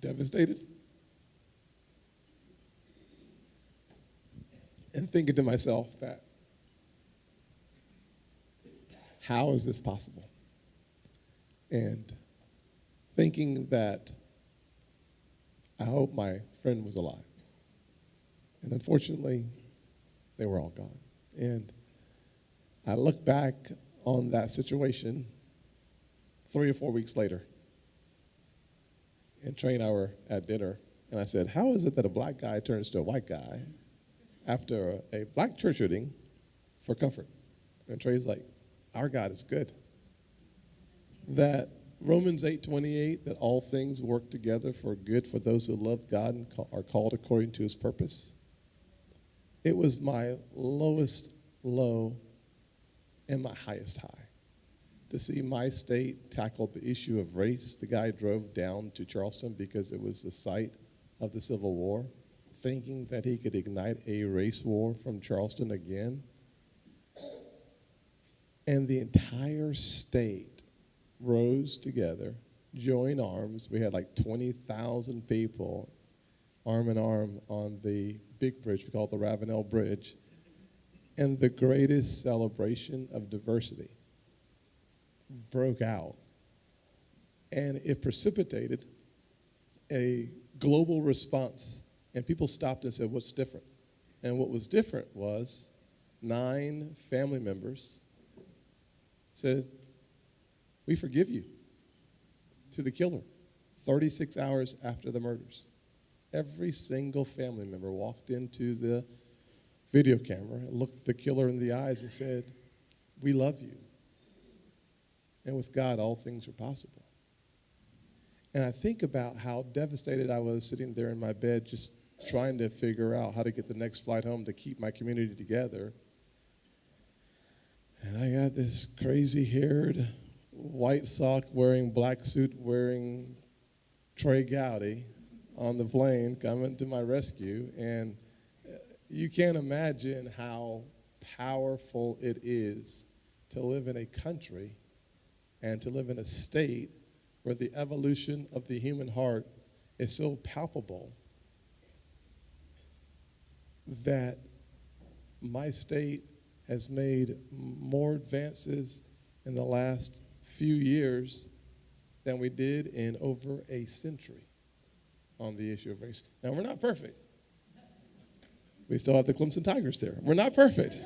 devastated, and thinking to myself that, how is this possible? And thinking that I hope my friend was alive. And unfortunately, they were all gone. And I look back on that situation 3 or 4 weeks later, and Trey and I were at dinner, and I said, how is it that a black guy turns to a white guy after a black church shooting for comfort? And Trey's like, our God is good. That Romans 8:28, that all things work together for good for those who love God and are called according to his purpose. It was my lowest low and my highest high to see my state tackle the issue of race. The guy drove down to Charleston because it was the site of the Civil War, thinking that he could ignite a race war from Charleston again. And the entire state rose together, joined arms. We had like 20,000 people arm in arm on the big bridge we call it the Ravenel Bridge, and the greatest celebration of diversity broke out. And it precipitated a global response, and people stopped and said, what's different? And what was different was 9 family members said, we forgive you, to the killer, 36 hours after the murders. Every single family member walked into the video camera and looked the killer in the eyes and said, we love you. And with God, all things are possible. And I think about how devastated I was sitting there in my bed just trying to figure out how to get the next flight home to keep my community together. And I got this crazy-haired, white sock wearing, black suit wearing Trey Gowdy on the plane coming to my rescue. And you can't imagine how powerful it is to live in a country and to live in a state where the evolution of the human heart is so palpable that my state has made more advances in the last few years than we did in over a century on the issue of race. Now, we're not perfect. We still have the Clemson Tigers there. We're not perfect.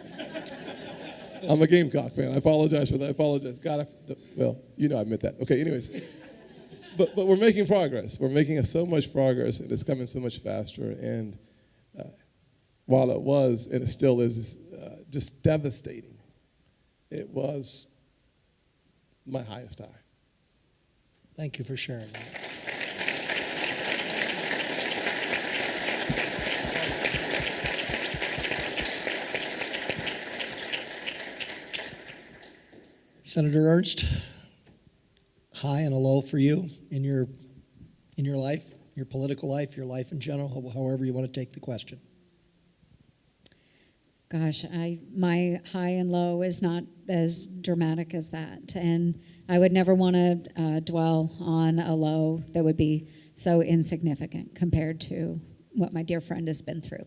I'm a Gamecock fan. I apologize for that. I apologize. God, well, you know I admit that. Okay, anyways. But we're making progress. We're making so much progress, and it's coming so much faster. And while it was, and it still is, just devastating, it was my highest high. Thank you for sharing that. Senator Ernst, high and a low for you in your life, your political life, your life in general, however you want to take the question. Gosh, my high and low is not as dramatic as that, and I would never want to dwell on a low that would be so insignificant compared to what my dear friend has been through.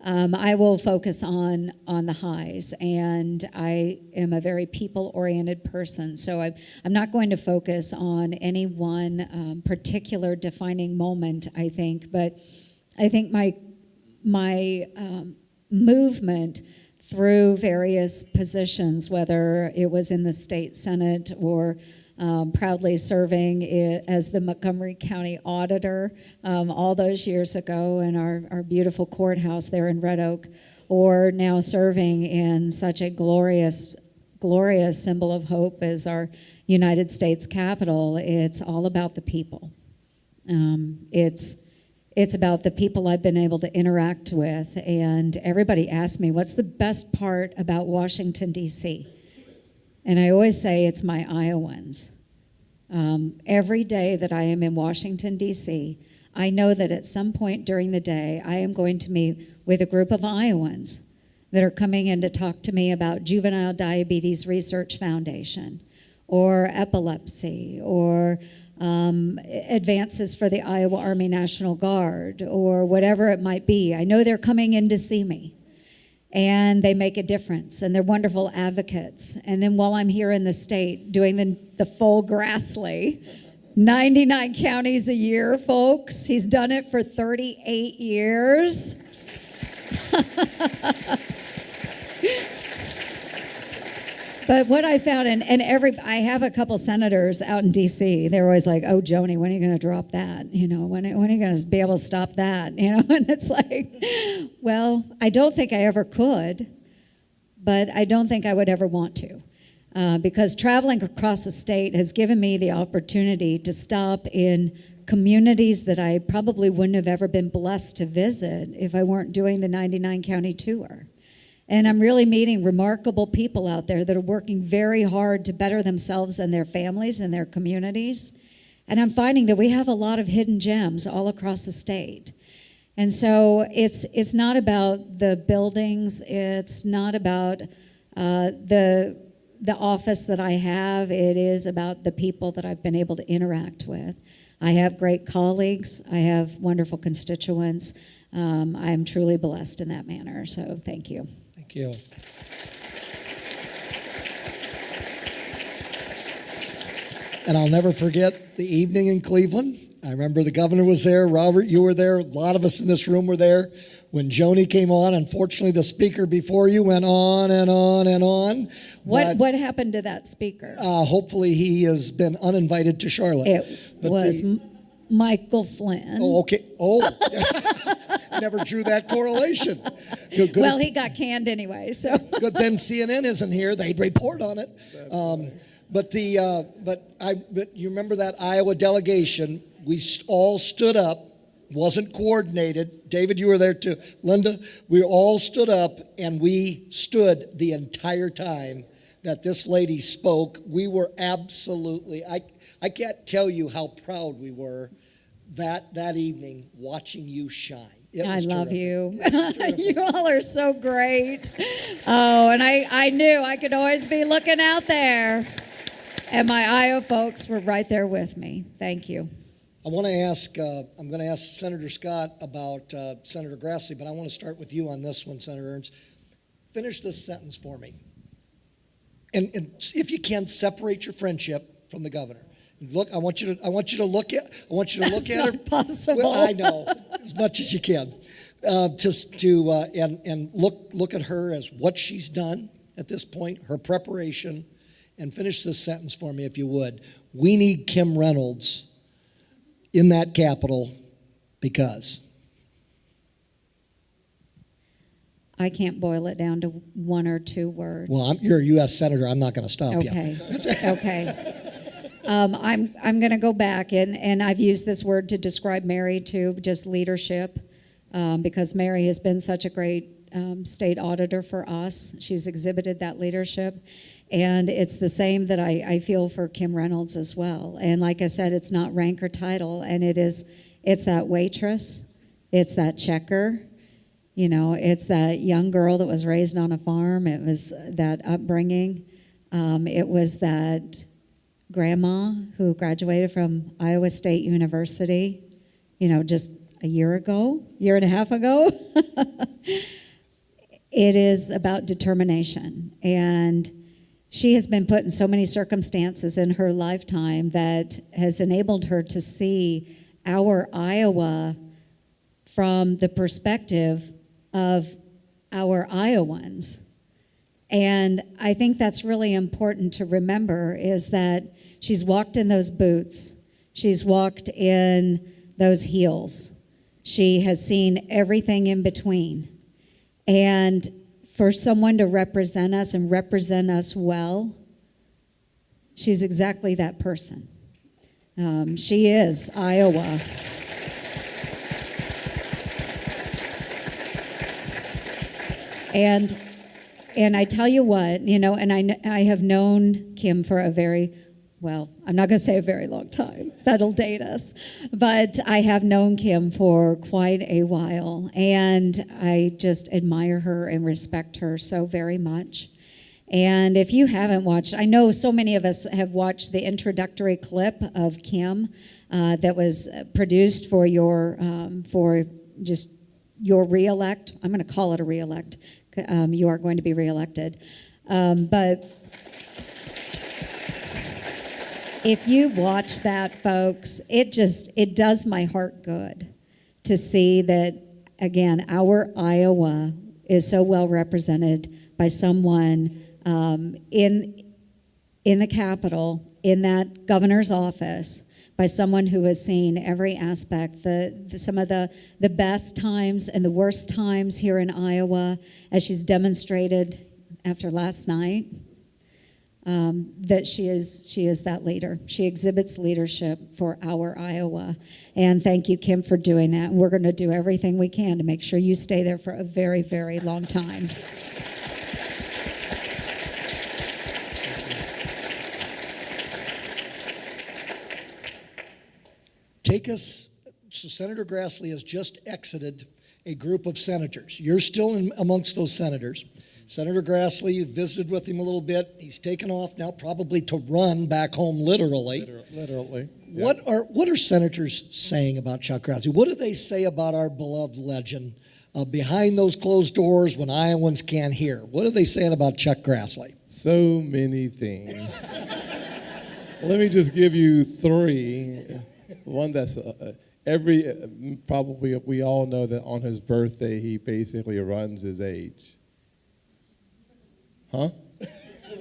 I will focus on the highs, and I am a very people-oriented person, so I'm not going to focus on any one particular defining moment, I think, but I think my movement through various positions, whether it was in the state Senate or proudly serving as the Montgomery County Auditor all those years ago in our beautiful courthouse there in Red Oak, or now serving in such a glorious symbol of hope as our United States Capitol. It's all about the people. It's about the people I've been able to interact with, and everybody asks me, what's the best part about Washington, D.C.? And I always say it's my Iowans. Every day that I am in Washington, D.C., I know that at some point during the day, I am going to meet with a group of Iowans that are coming in to talk to me about Juvenile Diabetes Research Foundation, or epilepsy, or advances for the Iowa Army National Guard or whatever it might be. I know they're coming in to see me, and they make a difference, and they're wonderful advocates. And then while I'm here in the state doing the full Grassley, 99 counties a year, folks. He's done it for 38 years. But what I found, I have a couple senators out in D.C. They're always like, "Oh, Joni, when are you going to drop that? You know, when are you going to be able to stop that? You know?" And it's like, well, I don't think I ever could, but I don't think I would ever want to. Because traveling across the state has given me the opportunity to stop in communities that I probably wouldn't have ever been blessed to visit if I weren't doing the 99 county tour. And I'm really meeting remarkable people out there that are working very hard to better themselves and their families and their communities. And I'm finding that we have a lot of hidden gems all across the state. And so it's not about the buildings, it's not about the office that I have, it is about the people that I've been able to interact with. I have great colleagues, I have wonderful constituents. I am truly blessed in that manner, so thank you. Thank you. And I'll never forget the evening in Cleveland. I remember the governor was there, Robert, you were there, a lot of us in this room were there. When Joni came on, unfortunately, the speaker before you went on and on and on. What happened to that speaker? Hopefully he has been uninvited to Charlotte. It was Michael Flynn. Oh, okay. Oh, never drew that corrolation. Good. Well, he got canned anyway, so. Good. Then CNN isn't here; they'd report on it. But you remember that Iowa delegation? We all stood up. Wasn't coordinated. David, you were there too. Linda, we all stood up, and we stood the entire time that this lady spoke. We were absolutely, I can't tell you how proud we were that evening watching you shine. I love you. You all are so great. Oh, and I knew I could always be looking out there. And my Iowa folks were right there with me. Thank you. I'm going to ask Senator Scott about Senator Grassley, but I want to start with you on this one, Senator Ernst. Finish this sentence for me. And if you can, separate your friendship from the governor. Look, I want you to look at That's her. not possible. Well, I know, as much as you can. And look at her as what she's done at this point, her preparation, and finish this sentence for me if you would. We need Kim Reynolds in that Capitol because I can't boil it down to one or two words. Well, you're a U.S. Senator. I'm not going to stop you. Okay. I'm going to go back, and I've used this word to describe Mary too, just leadership, because Mary has been such a great state auditor for us. She's exhibited that leadership. And it's the same that I feel for Kim Reynolds as well. And like I said, it's not rank or title, and it's that waitress, it's that checker, it's that young girl that was raised on a farm. It was that upbringing. It was that grandma who graduated from Iowa State University, just a year and a half ago. It is about determination, and she has been put in so many circumstances in her lifetime that has enabled her to see our Iowa from the perspective of our Iowans. And I think that's really important to remember, is that she's walked in those boots. She's walked in those heels. She has seen everything in between. And for someone to represent us and represent us well, she's exactly that person. She is Iowa. And I tell you what, and I have known Kim for I'm not going to say a very long time. That'll date us. But I have known Kim for quite a while, and I just admire her and respect her so very much. And if you haven't watched, I know so many of us have watched the introductory clip of Kim that was produced for for just your reelect. I'm going to call it a reelect. You are going to be reelected. But if you watch that, folks, it does my heart good to see that, again, our Iowa is so well represented by someone in the Capitol, in that governor's office, by someone who has seen every aspect, some of the best times and the worst times here in Iowa, as she's demonstrated after last night, that she is that leader. She exhibits leadership for our Iowa. And thank you, Kim, for doing that. And we're going to do everything we can to make sure you stay there for a very, very long time. So Senator Grassley has just exited a group of senators. You're still amongst those senators. Senator Grassley, you visited with him a little bit. He's taken off now probably to run back home literally. Literally. Yeah. What are senators saying about Chuck Grassley? What do they say about our beloved legend behind those closed doors when Iowans can't hear? What are they saying about Chuck Grassley? So many things. Let me just give you three. One that's probably we all know that on his birthday he basically runs his age. Huh?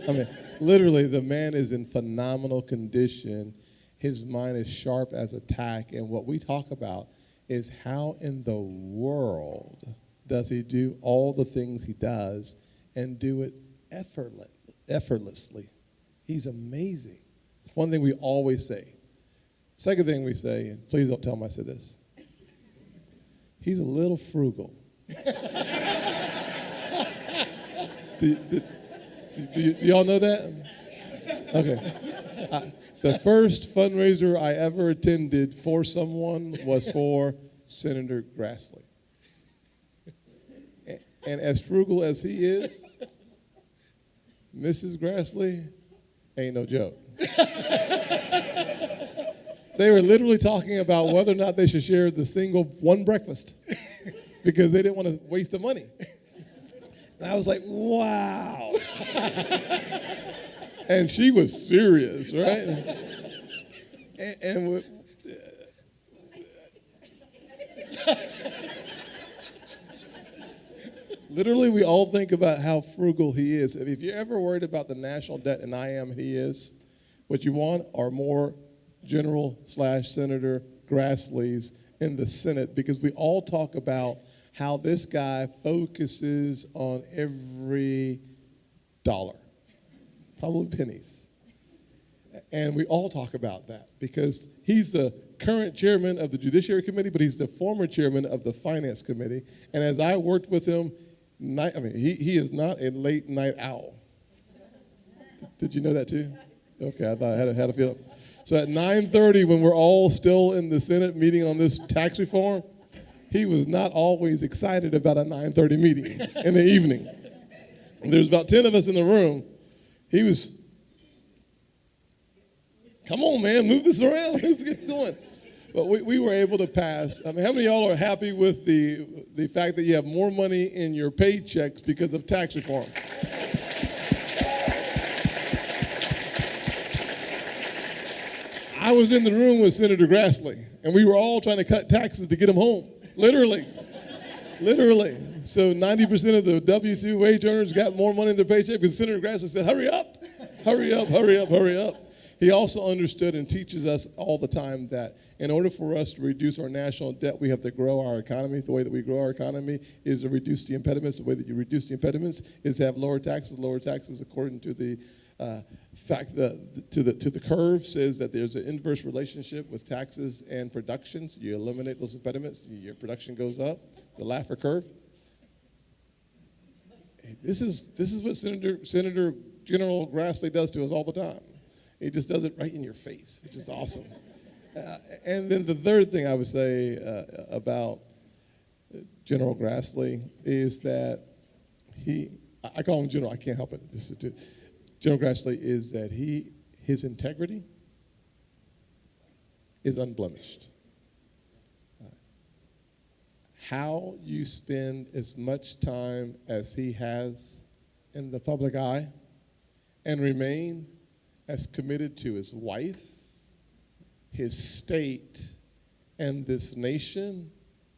I mean, literally, the man is in phenomenal condition. His mind is sharp as a tack. And what we talk about is how in the world does he do all the things he does and do it effortlessly. He's amazing. It's one thing we always say. Second thing we say, and please don't tell him I said this, he's a little frugal. Do y'all know that? Okay. The first fundraiser I ever attended for someone was for Senator Grassley. And as frugal as he is, Mrs. Grassley ain't no joke. They were literally talking about whether or not they should share the one breakfast because they didn't want to waste the money. And I was like, wow. And she was serious, right? And literally, we all think about how frugal he is. If you're ever worried about the national debt, and I am, he is, what you want are more General/Senator Grassleys in the Senate, because we all talk about how this guy focuses on every dollar, probably pennies. And we all talk about that because he's the current chairman of the Judiciary Committee, but he's the former chairman of the Finance Committee. And as I worked with him, he is not a late night owl. Did you know that too? Okay, I thought I had a feeling. So at 9:30, when we're all still in the Senate meeting on this tax reform, he was not always excited about a 9:30 meeting in the evening. There's about 10 of us in the room. He was, come on, man, move this around. Let's get going. But we were able to pass. I mean, how many of y'all are happy with the fact that you have more money in your paychecks because of tax reform? I was in the room with Senator Grassley, and we were all trying to cut taxes to get him home. Literally. So 90% of the W-2 wage earners got more money in their paycheck because Senator Grassley said, hurry up. He also understood and teaches us all the time that in order for us to reduce our national debt, we have to grow our economy. The way that we grow our economy is to reduce the impediments. The way that you reduce the impediments is to have lower taxes. Lower taxes, according to the fact to the curve, says that there's an inverse relationship with taxes and production. So you eliminate those impediments, your production goes up. The Laffer curve. This is what Senator General Grassley does to us all the time. He just does it right in your face, which is awesome. And then the third thing I would say about General Grassley is that I call him General. I can't help it. General Grassley is that his integrity is unblemished. How you spend as much time as he has in the public eye and remain as committed to his wife, his state, and this nation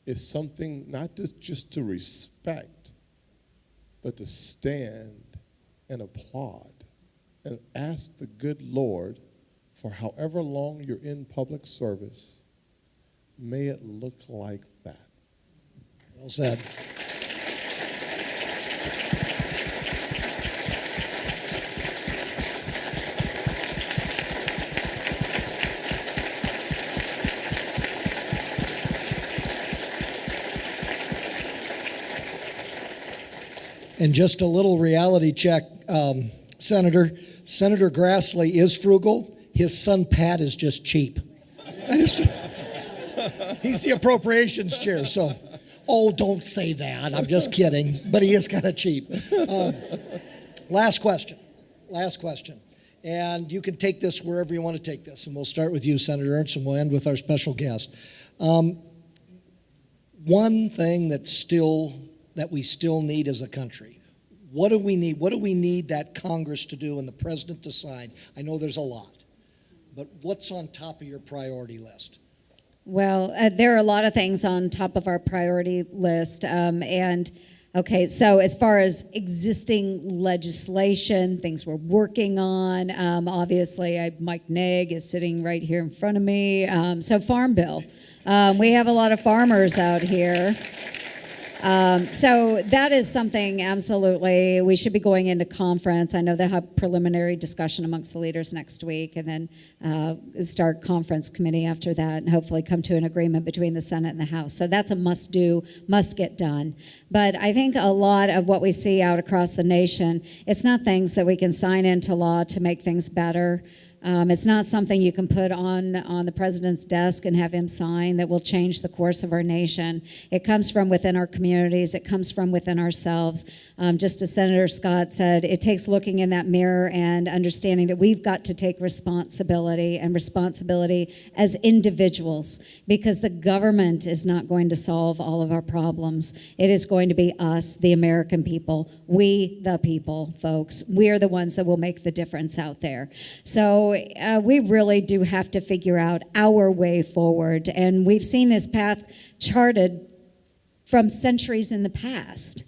is something not just to respect, but to stand and applaud and ask the good Lord for however long you're in public service, may it look like that. Well said. And just a little reality check, Senator Grassley is frugal. His son Pat is just cheap. He's the appropriations chair, so, oh, don't say that. I'm just kidding, but he is kind of cheap. Last question. And you can take this wherever you want to take this. And we'll start with you, Senator Ernst, and we'll end with our special guest. One thing that we still need as a country. What do we need? What do we need that Congress to do and the president to sign? I know there's a lot, but what's on top of your priority list? Well, there are a lot of things on top of our priority list. Okay, so as far as existing legislation, things we're working on, obviously Mike Nagg is sitting right here in front of me. So Farm Bill. We have a lot of farmers out here. So that is something absolutely we should be going into conference. I know they have preliminary discussion amongst the leaders next week, and then start conference committee after that, and hopefully come to an agreement between the Senate and the House. So that's a must do, must get done. But I think a lot of what we see out across the nation, it's not things that we can sign into law to make things better. It's not something you can put on the president's desk and have him sign that will change the course of our nation. It comes from within our communities. It comes from within ourselves. Just as Senator Scott said, it takes looking in that mirror and understanding that we've got to take responsibility as individuals, because the government is not going to solve all of our problems. It is going to be us, the American people. We, the people, folks. We're the ones that will make the difference out there. So we really do have to figure out our way forward. And we've seen this path charted from centuries in the past.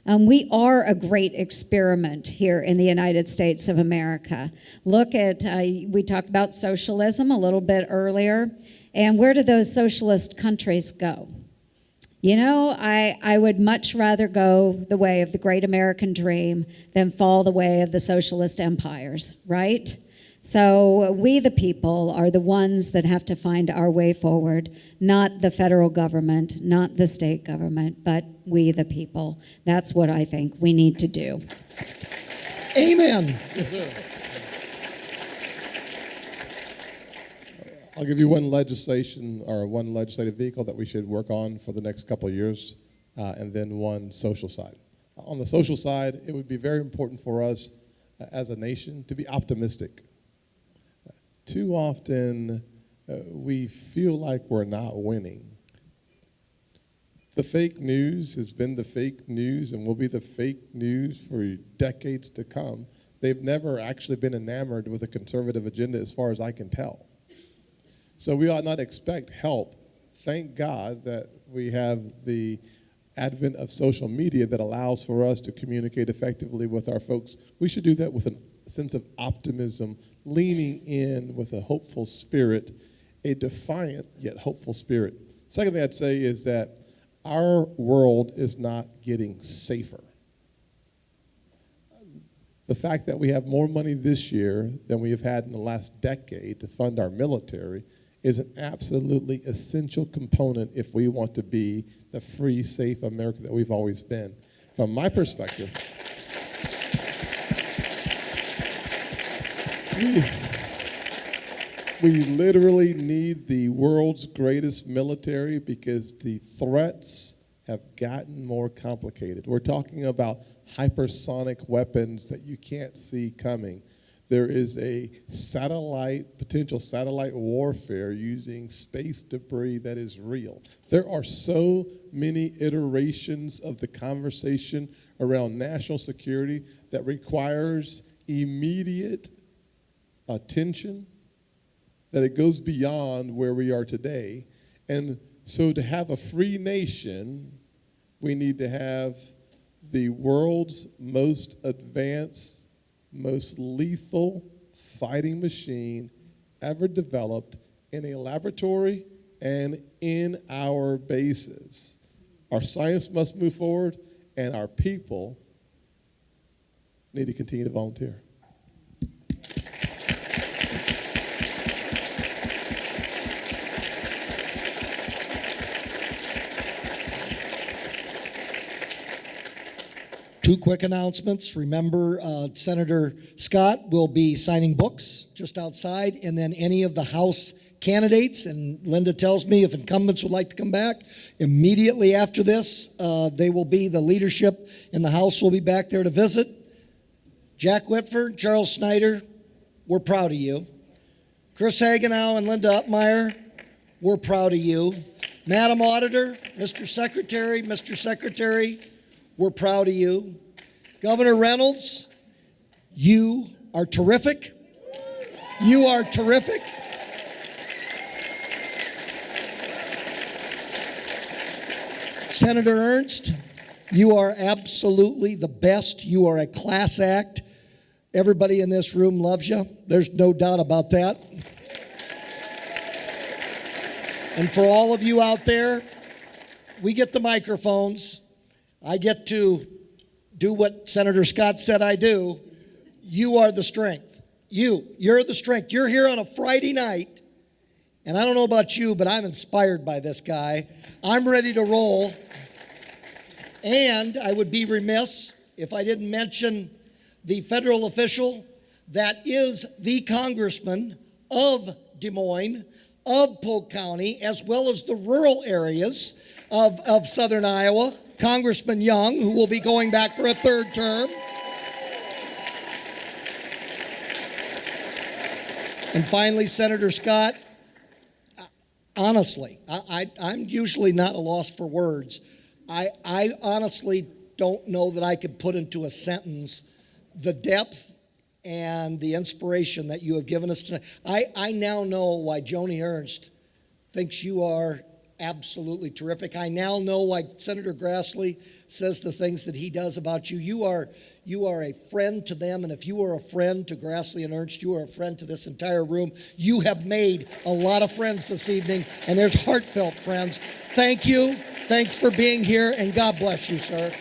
We are a great experiment here in the United States of America. Look at, we talked about socialism a little bit earlier, and where do those socialist countries go? You know, I would much rather go the way of the great American dream than fall the way of the socialist empires, right? So we, the people, are the ones that have to find our way forward, not the federal government, not the state government, but we, the people. That's what I think we need to do. Amen. Yes, sir. I'll give you one legislative vehicle that we should work on for the next couple of years, and then one social side. On the social side, it would be very important for us as a nation to be optimistic. Too often, we feel like we're not winning. The fake news has been the fake news and will be the fake news for decades to come. They've never actually been enamored with a conservative agenda as far as I can tell. So we ought not expect help. Thank God that we have the advent of social media that allows for us to communicate effectively with our folks. We should do that with a sense of optimism, leaning in with a hopeful spirit, a defiant yet hopeful spirit. Second thing I'd say is that our world is not getting safer. The fact that we have more money this year than we have had in the last decade to fund our military is an absolutely essential component if we want to be the free, safe America that we've always been. From my perspective, we literally need the world's greatest military because the threats have gotten more complicated. We're talking about hypersonic weapons that you can't see coming. There is a potential satellite warfare using space debris that is real. There are so many iterations of the conversation around national security that requires immediate attention, that it goes beyond where we are today. And so to have a free nation, we need to have the world's most advanced, most lethal fighting machine ever developed in a laboratory and in our bases. Our science must move forward, and our people need to continue to volunteer. Two quick announcements. Remember, Senator Scott will be signing books just outside, and then any of the House candidates, and Linda tells me if incumbents would like to come back, immediately after this, they will be, the leadership in the House will be back there to visit. Jack Whitford, Charles Snyder, we're proud of you. Chris Hagenow and Linda Upmeyer, we're proud of you. Madam Auditor, Mr. Secretary, we're proud of you. Governor Reynolds, you are terrific. You are terrific. Senator Ernst, you are absolutely the best. You are a class act. Everybody in this room loves you. There's no doubt about that. And for all of you out there, we get the microphones. I get to do what Senator Scott said I do. You are the strength. You're the strength. You're here on a Friday night, and I don't know about you, but I'm inspired by this guy. I'm ready to roll. And I would be remiss if I didn't mention the federal official that is the congressman of Des Moines, of Polk County, as well as the rural areas of southern Iowa, Congressman Young, who will be going back for a third term. And finally, Senator Scott, honestly, I'm usually not a loss for words. I honestly don't know that I could put into a sentence the depth and the inspiration that you have given us tonight. I now know why Joni Ernst thinks you are absolutely terrific. I now know why Senator Grassley says the things that he does about you. You are a friend to them, and if you are a friend to Grassley and Ernst, you are a friend to this entire room. You have made a lot of friends this evening, and there's heartfelt friends. Thank you. Thanks for being here, and God bless you, sir.